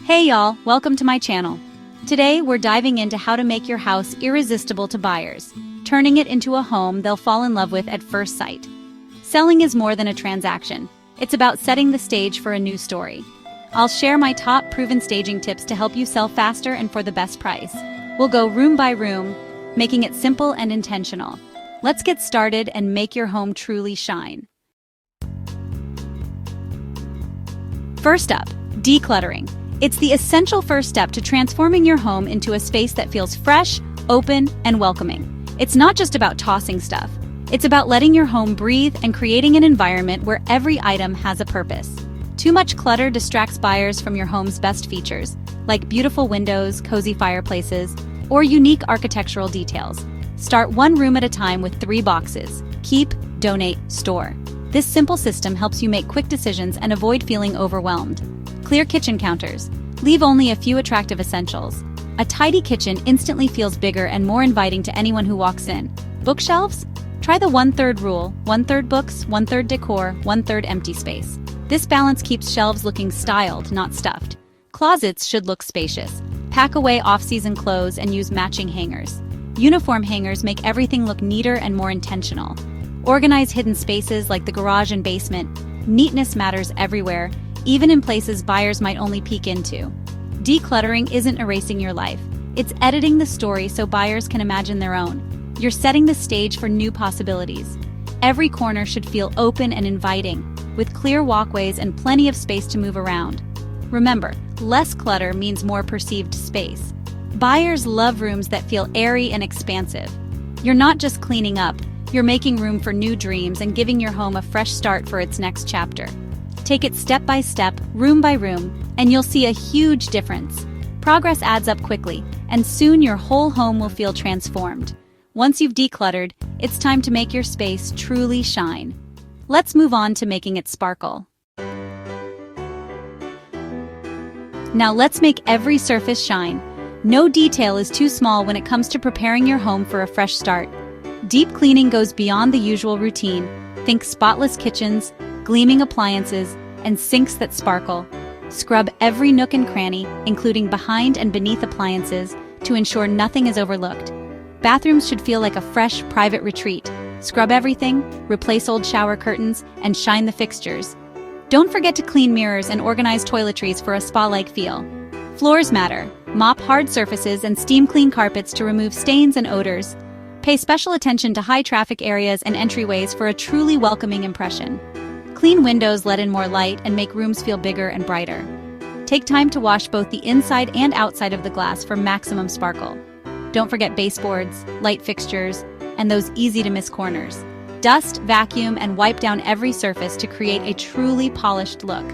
Hey y'all, welcome to my channel. Today we're diving into how to make your house irresistible to buyers, turning it into a home they'll fall in love with at first sight. Selling is more than a transaction. It's about setting the stage for a new story. I'll share my top proven staging tips to help you sell faster and for the best price. We'll go room by room, making it simple and intentional. Let's get started and make your home truly shine. First up, decluttering. It's the essential first step to transforming your home into a space that feels fresh, open, and welcoming. It's not just about tossing stuff. It's about letting your home breathe and creating an environment where every item has a purpose. Too much clutter distracts buyers from your home's best features, like beautiful windows, cozy fireplaces, or unique architectural details. Start one room at a time with 3 boxes: keep, donate, store. This simple system helps you make quick decisions and avoid feeling overwhelmed. Clear kitchen counters. Leave only a few attractive essentials. A tidy kitchen instantly feels bigger and more inviting to anyone who walks in. Bookshelves? Try the 1/3 rule: 1/3 books, 1/3 decor, 1/3 empty space. This balance keeps shelves looking styled, not stuffed. Closets should look spacious. Pack away off-season clothes and use matching hangers. Uniform hangers make everything look neater and more intentional. Organize hidden spaces like the garage and basement. Neatness matters everywhere, even in places buyers might only peek into. Decluttering isn't erasing your life. It's editing the story so buyers can imagine their own. You're setting the stage for new possibilities. Every corner should feel open and inviting, with clear walkways and plenty of space to move around. Remember, less clutter means more perceived space. Buyers love rooms that feel airy and expansive. You're not just cleaning up, you're making room for new dreams and giving your home a fresh start for its next chapter. Take it step by step, room by room, and you'll see a huge difference. Progress adds up quickly, and soon your whole home will feel transformed. Once you've decluttered, it's time to make your space truly shine. Let's move on to making it sparkle. Now let's make every surface shine. No detail is too small when it comes to preparing your home for a fresh start. Deep cleaning goes beyond the usual routine. Think spotless kitchens, gleaming appliances, and sinks that sparkle. Scrub every nook and cranny, including behind and beneath appliances, to ensure nothing is overlooked. Bathrooms should feel like a fresh, private retreat. Scrub everything, replace old shower curtains, and shine the fixtures. Don't forget to clean mirrors and organize toiletries for a spa-like feel. Floors matter. Mop hard surfaces and steam clean carpets to remove stains and odors. Pay special attention to high-traffic areas and entryways for a truly welcoming impression. Clean windows let in more light and make rooms feel bigger and brighter. Take time to wash both the inside and outside of the glass for maximum sparkle. Don't forget baseboards, light fixtures, and those easy-to-miss corners. Dust, vacuum, and wipe down every surface to create a truly polished look.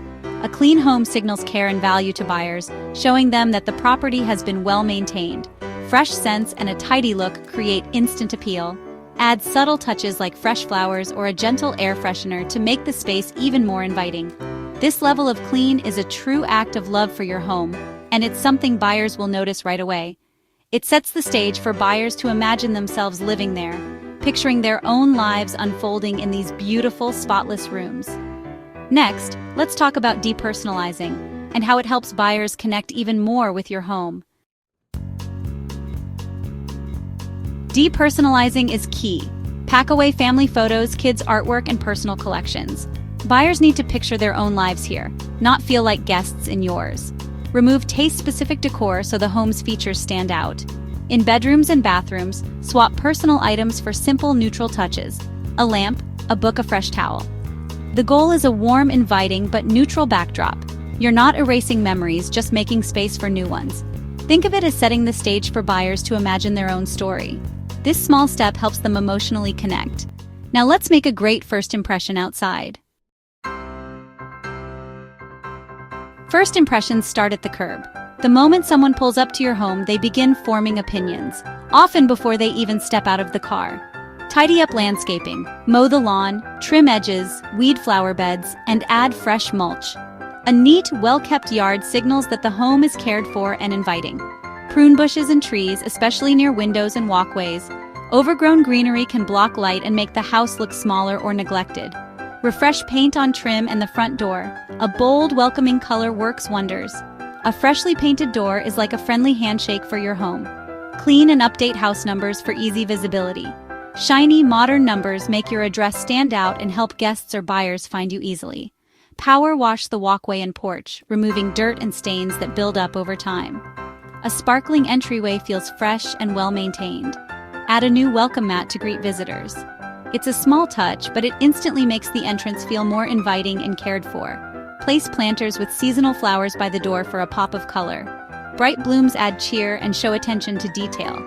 A clean home signals care and value to buyers, showing them that the property has been well maintained. Fresh scents and a tidy look create instant appeal. Add subtle touches like fresh flowers or a gentle air freshener to make the space even more inviting. This level of clean is a true act of love for your home, and it's something buyers will notice right away. It sets the stage for buyers to imagine themselves living there, picturing their own lives unfolding in these beautiful, spotless rooms. Next, let's talk about depersonalizing and how it helps buyers connect even more with your home. Depersonalizing is key. Pack away family photos, kids' artwork, and personal collections. Buyers need to picture their own lives here, not feel like guests in yours. Remove taste-specific decor so the home's features stand out. In bedrooms and bathrooms, swap personal items for simple, neutral touches. A lamp, a book, a fresh towel. The goal is a warm, inviting, but neutral backdrop. You're not erasing memories, just making space for new ones. Think of it as setting the stage for buyers to imagine their own story. This small step helps them emotionally connect. Now let's make a great first impression outside. First impressions start at the curb. The moment someone pulls up to your home, they begin forming opinions, often before they even step out of the car. Tidy up landscaping, mow the lawn, trim edges, weed flower beds, and add fresh mulch. A neat, well-kept yard signals that the home is cared for and inviting. Prune bushes and trees, especially near windows and walkways. Overgrown greenery can block light and make the house look smaller or neglected. Refresh paint on trim and the front door. A bold, welcoming color works wonders. A freshly painted door is like a friendly handshake for your home. Clean and update house numbers for easy visibility. Shiny, modern numbers make your address stand out and help guests or buyers find you easily. Power wash the walkway and porch, removing dirt and stains that build up over time. A sparkling entryway feels fresh and well-maintained. Add a new welcome mat to greet visitors. It's a small touch, but it instantly makes the entrance feel more inviting and cared for. Place planters with seasonal flowers by the door for a pop of color. Bright blooms add cheer and show attention to detail.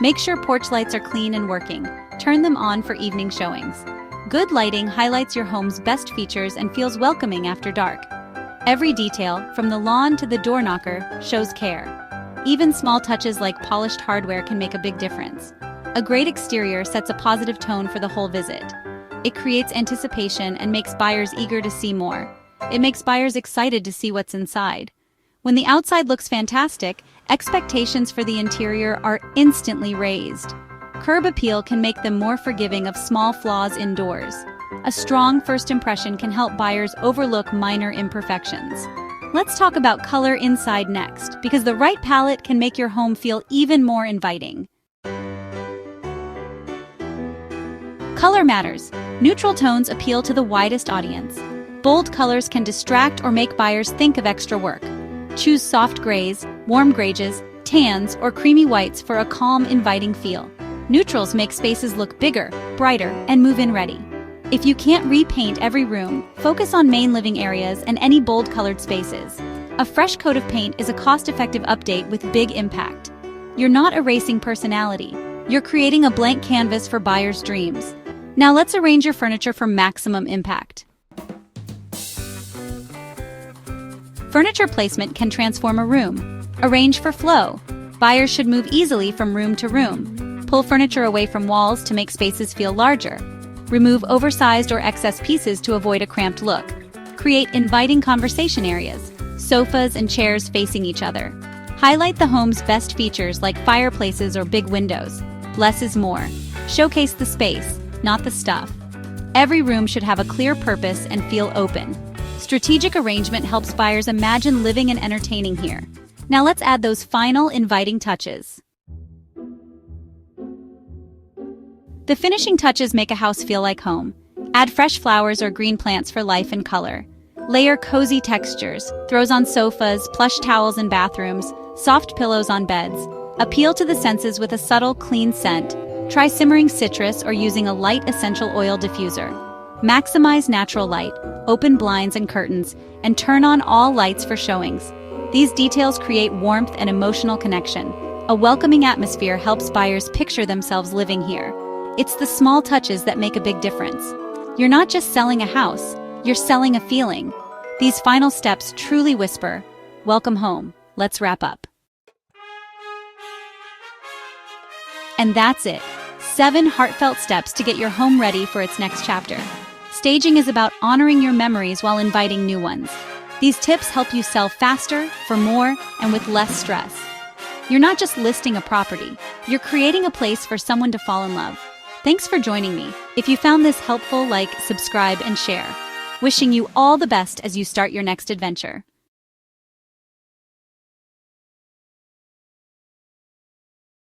Make sure porch lights are clean and working. Turn them on for evening showings. Good lighting highlights your home's best features and feels welcoming after dark. Every detail, from the lawn to the door knocker, shows care. Even small touches like polished hardware can make a big difference. A great exterior sets a positive tone for the whole visit. It creates anticipation and makes buyers eager to see more. It makes buyers excited to see what's inside. When the outside looks fantastic, expectations for the interior are instantly raised. Curb appeal can make them more forgiving of small flaws indoors. A strong first impression can help buyers overlook minor imperfections. Let's talk about color inside next, because the right palette can make your home feel even more inviting. Color matters. Neutral tones appeal to the widest audience. Bold colors can distract or make buyers think of extra work. Choose soft grays, warm grays, tans, or creamy whites for a calm, inviting feel. Neutrals make spaces look bigger, brighter, and move-in ready. If you can't repaint every room, focus on main living areas and any bold-colored spaces. A fresh coat of paint is a cost-effective update with big impact. You're not erasing personality. You're creating a blank canvas for buyers' dreams. Now let's arrange your furniture for maximum impact. Furniture placement can transform a room. Arrange for flow. Buyers should move easily from room to room. Pull furniture away from walls to make spaces feel larger. Remove oversized or excess pieces to avoid a cramped look. Create inviting conversation areas, sofas and chairs facing each other. Highlight the home's best features like fireplaces or big windows. Less is more. Showcase the space, not the stuff. Every room should have a clear purpose and feel open. Strategic arrangement helps buyers imagine living and entertaining here. Now let's add those final inviting touches. The finishing touches make a house feel like home. Add fresh flowers or green plants for life and color. Layer cozy textures, throws on sofas, plush towels in bathrooms, soft pillows on beds. Appeal to the senses with a subtle, clean scent. Try simmering citrus or using a light essential oil diffuser. Maximize natural light, open blinds and curtains, and turn on all lights for showings. These details create warmth and emotional connection. A welcoming atmosphere helps buyers picture themselves living here. It's the small touches that make a big difference. You're not just selling a house, you're selling a feeling. These final steps truly whisper, "Welcome home, let's wrap up." And that's it. 7 heartfelt steps to get your home ready for its next chapter. Staging is about honoring your memories while inviting new ones. These tips help you sell faster, for more, and with less stress. You're not just listing a property, you're creating a place for someone to fall in love. Thanks for joining me. If you found this helpful, like, subscribe, and share. Wishing you all the best as you start your next adventure.